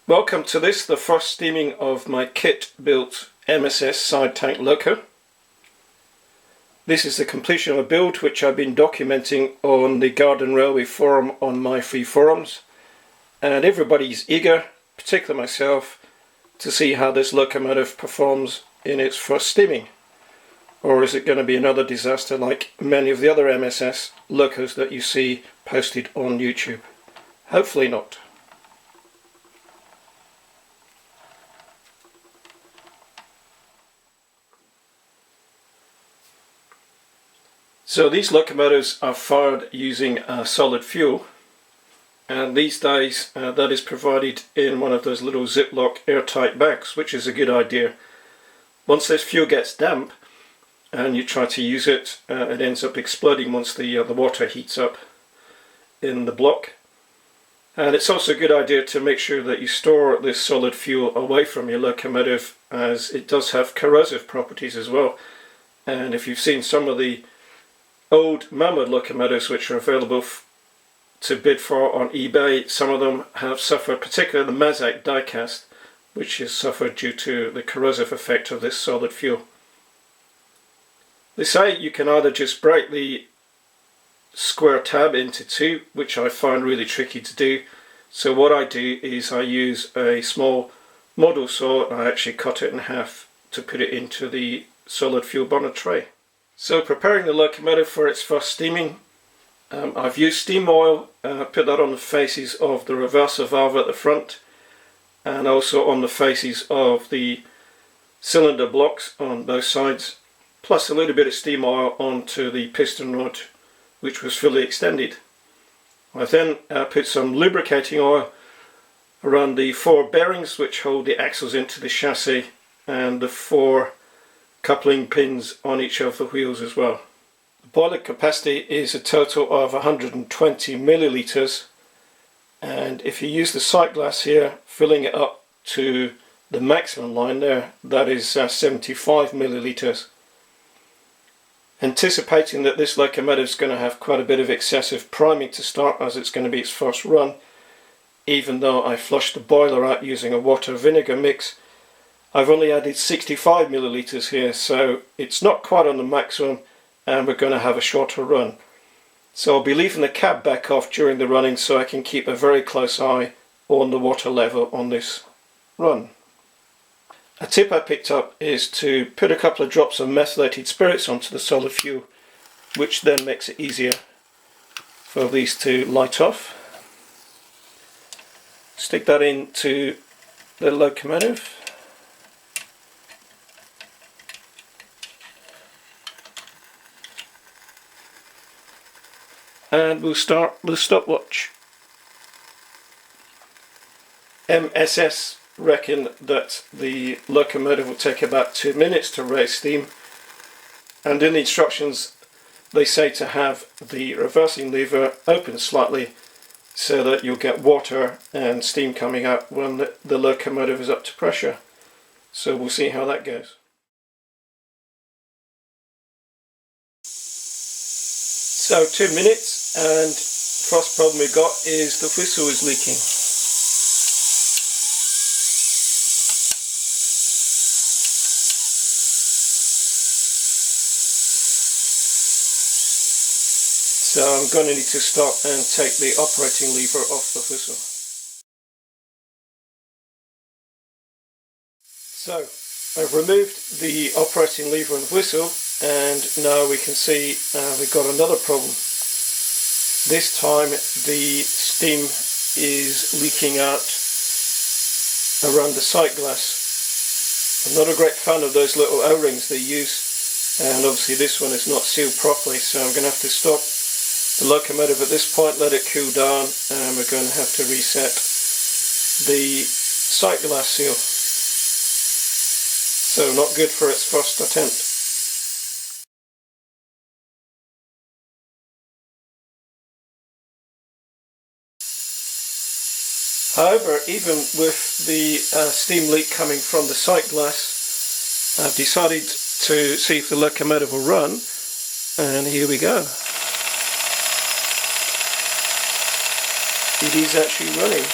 Welcome to this, the first steaming of my kit-built MSS Side Tank Loco. This is the completion of a build which I've been documenting on the Garden Railway forum on myfreeforums, and everybody's eager, particularly myself, to see how this locomotive performs in its first steaming. Or is it going to be another disaster like many of the other MSS locos that you see posted on YouTube? Hopefully not. So these locomotives are fired using solid fuel, and these days that is provided in one of those little Ziploc airtight bags, which is a good idea. Once this fuel gets damp and you try to use it, it ends up exploding once the water heats up in the block. And it's also a good idea to make sure that you store this solid fuel away from your locomotive, as it does have corrosive properties as well. And if you've seen some of the old mammoth locomotives which are available to bid for on eBay, some of them have suffered, particularly the Mazak diecast, which has suffered due to the corrosive effect of this solid fuel. They say you can either just break the square tab into two, which I find really tricky to do. So what I do is I use a small model saw and I actually cut it in half to put it into the solid fuel burner tray. So preparing the locomotive for its first steaming, I've used steam oil, put that on the faces of the reverser valve at the front and also on the faces of the cylinder blocks on both sides, plus a little bit of steam oil onto the piston rod, which was fully extended. I then put some lubricating oil around the four bearings which hold the axles into the chassis and the four coupling pins on each of the wheels as well. The boiler capacity is a total of 120 millilitres, and if you use the sight glass here, filling it up to the maximum line there, that is 75 millilitres. Anticipating that this locomotive is going to have quite a bit of excessive priming to start, as it's going to be its first run, even though I flushed the boiler out using a water vinegar mix, I've only added 65 millilitres here, so it's not quite on the maximum and we're going to have a shorter run. So I'll be leaving the cab back off during the running so I can keep a very close eye on the water level on this run. A tip I picked up is to put a couple of drops of methylated spirits onto the solid fuel, which then makes it easier for these to light off. Stick that into the locomotive. And we'll start the stopwatch. MSS reckon that the locomotive will take about 2 minutes to raise steam, and in the instructions they say to have the reversing lever open slightly so that you'll get water and steam coming out when the locomotive is up to pressure. So we'll see how that goes. So 2 minutes, and first problem we've got is the whistle is leaking. So I'm going to need to stop and take the operating lever off the whistle. So I've removed the operating lever and whistle, and now we can see we've got another problem. This time the steam is leaking out around the sight glass. I'm not a great fan of those little O-rings they use, and obviously this one is not sealed properly, so I'm going to have to stop the locomotive at this point, let it cool down, and we're going to have to reset the sight glass seal. So not good for its first attempt. However, even with the steam leak coming from the sight glass, I've decided to see if the locomotive will run, and here we go. It is actually running.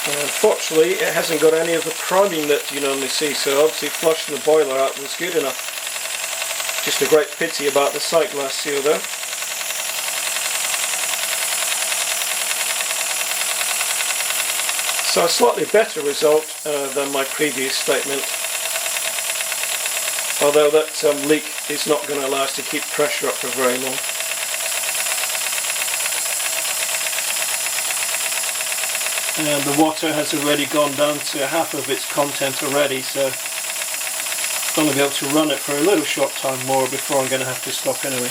Unfortunately, it hasn't got any of the priming that you normally see, so obviously flushing the boiler out was good enough. Just a great pity about the sight glass seal though. So a slightly better result than my previous statement, although that leak is not going to allow us to keep pressure up for very long. And the water has already gone down to half of its content already, so I'm going to be able to run it for a little short time more before I'm going to have to stop anyway.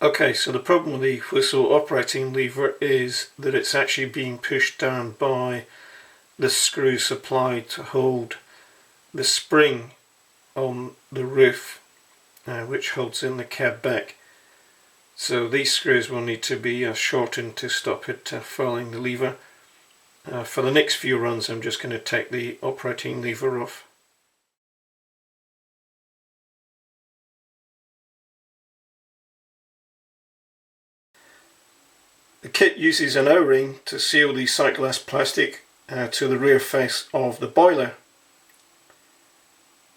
Okay, so the problem with the whistle operating lever is that it's actually being pushed down by the screw supplied to hold the spring on the roof, which holds in the cab back. So these screws will need to be shortened to stop it following the lever. For the next few runs I'm just going to take the operating lever off. The kit uses an O-ring to seal the sight glass plastic to the rear face of the boiler.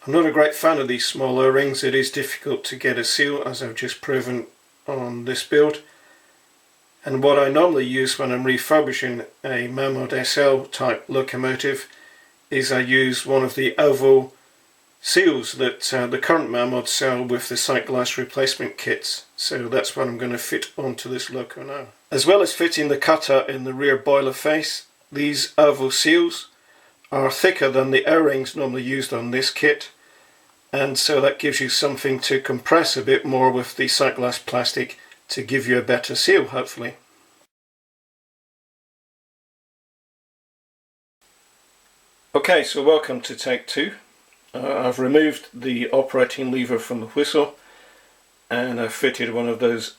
I'm not a great fan of these small O-rings. It is difficult to get a seal, as I've just proven on this build. And what I normally use when I'm refurbishing a Mammoth SL type locomotive is I use one of the oval seals that the current Mammoths sell with the sight glass replacement kits. So that's what I'm going to fit onto this loco now. As well as fitting the cutter in the rear boiler face, these oval seals are thicker than the O-rings normally used on this kit, and so that gives you something to compress a bit more with the sight glass plastic to give you a better seal, hopefully. Okay, so welcome to take two. I've removed the operating lever from the whistle and I've fitted one of those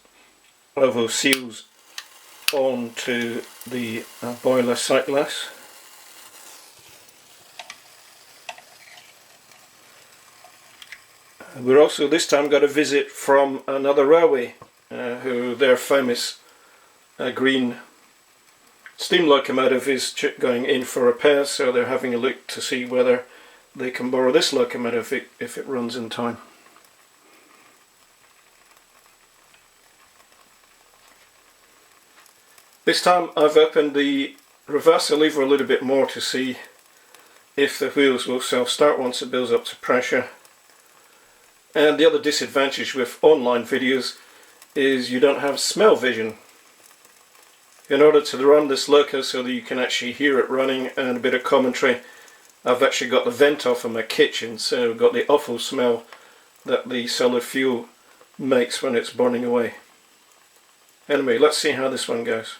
oval seals onto the boiler sight glass. We're also this time got a visit from another railway, who their famous green steam locomotive is going in for repairs, so they're having a look to see whether they can borrow this locomotive if it runs in time. This time I've opened the reverser lever a little bit more to see if the wheels will self-start once it builds up to pressure. And the other disadvantage with online videos is you don't have smell vision. In order to run this loco so that you can actually hear it running and a bit of commentary, I've actually got the vent off in my kitchen, so I've got the awful smell that the solid fuel makes when it's burning away. Anyway, let's see how this one goes.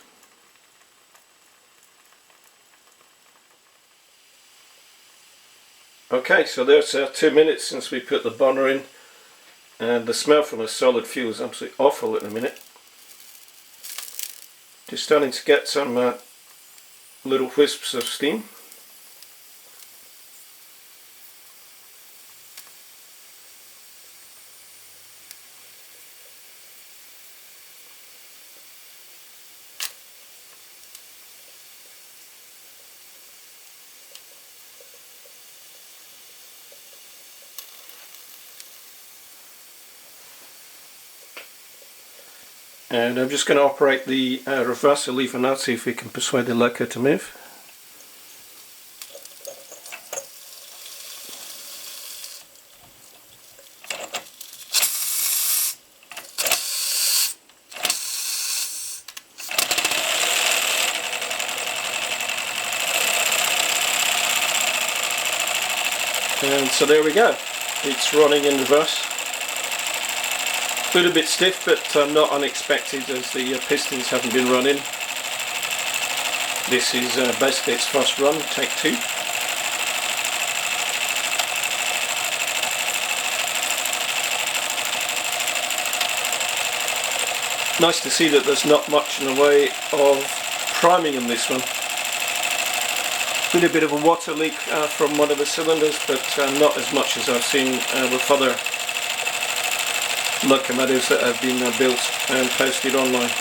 Okay, so there's 2 minutes since we put the burner in, and the smell from the solid fuel is absolutely awful at the minute. Just starting to get some little wisps of steam. And I'm just going to operate the reverser lever now, see if we can persuade the loco to move. And so there we go, it's running in reverse. A little bit stiff, but not unexpected as the pistons haven't been run in. This is basically its first run, take two. Nice to see that there's not much in the way of priming in this one. Been a bit of a water leak from one of the cylinders, but not as much as I've seen with other locomotives that have been built and posted online.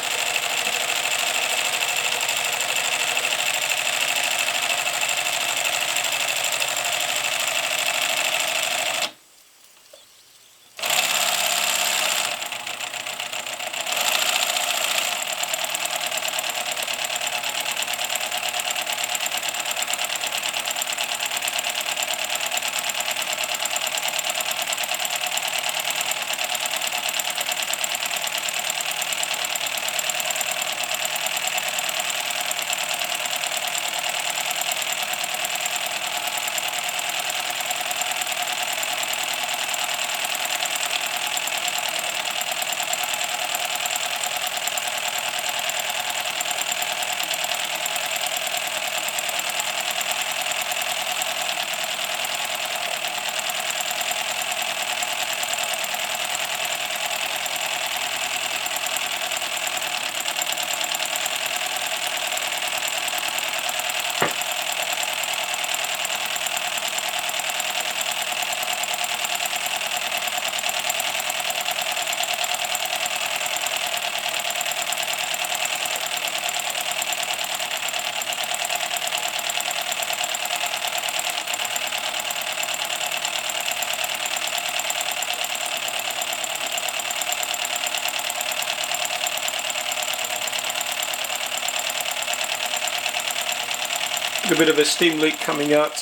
A bit of a steam leak coming out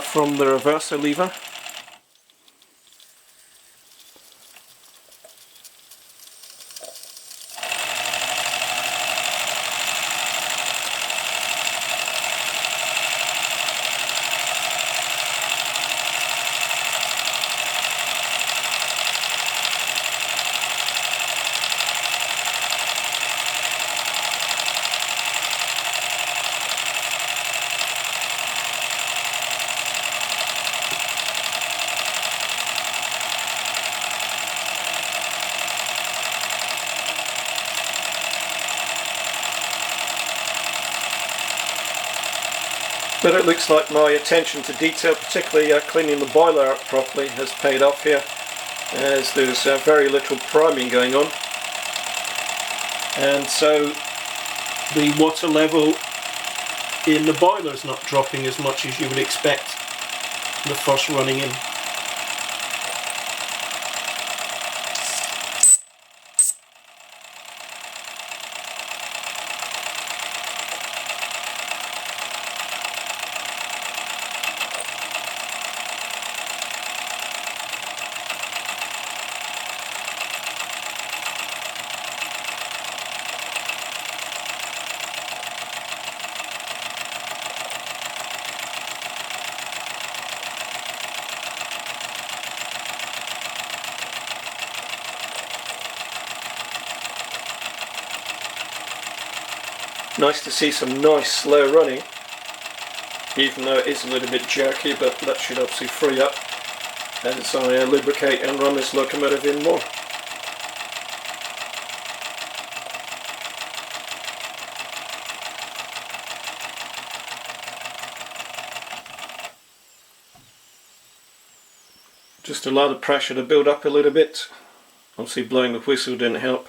from the reverser lever. But it looks like my attention to detail, particularly cleaning the boiler up properly, has paid off here, as there's very little priming going on. And so the water level in the boiler is not dropping as much as you would expect the first running in. Nice to see some nice slow running, even though it is a little bit jerky, but that should obviously free up as I lubricate and run this locomotive in more. Just allow the pressure to build up a little bit. Obviously blowing the whistle didn't help.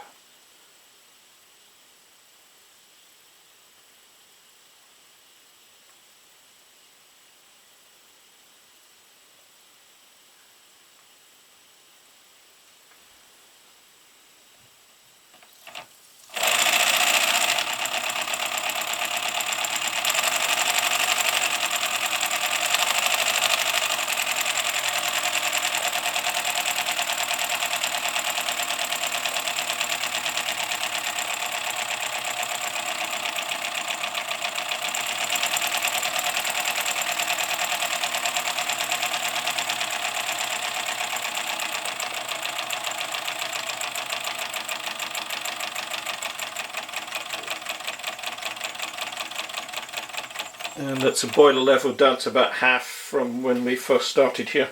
And that's a boiler level down to about half from when we first started here.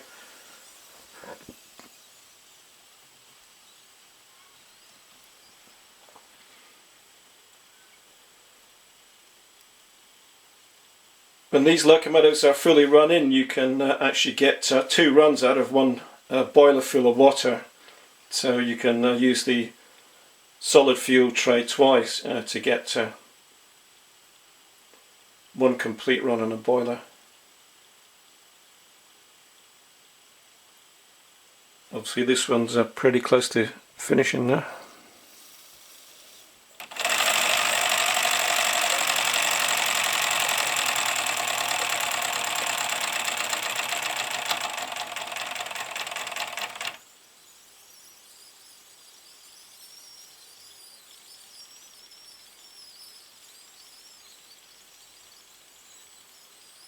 when these locomotives are fully running, you can actually get 2 runs out of one boiler full of water. So you can use the solid fuel tray twice to get 1 complete run on a boiler. Obviously this one's pretty close to finishing now.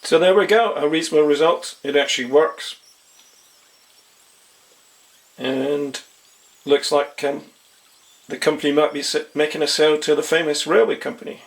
So there we go, a reasonable result. It actually works. And looks like the company might be making a sale to the famous railway company.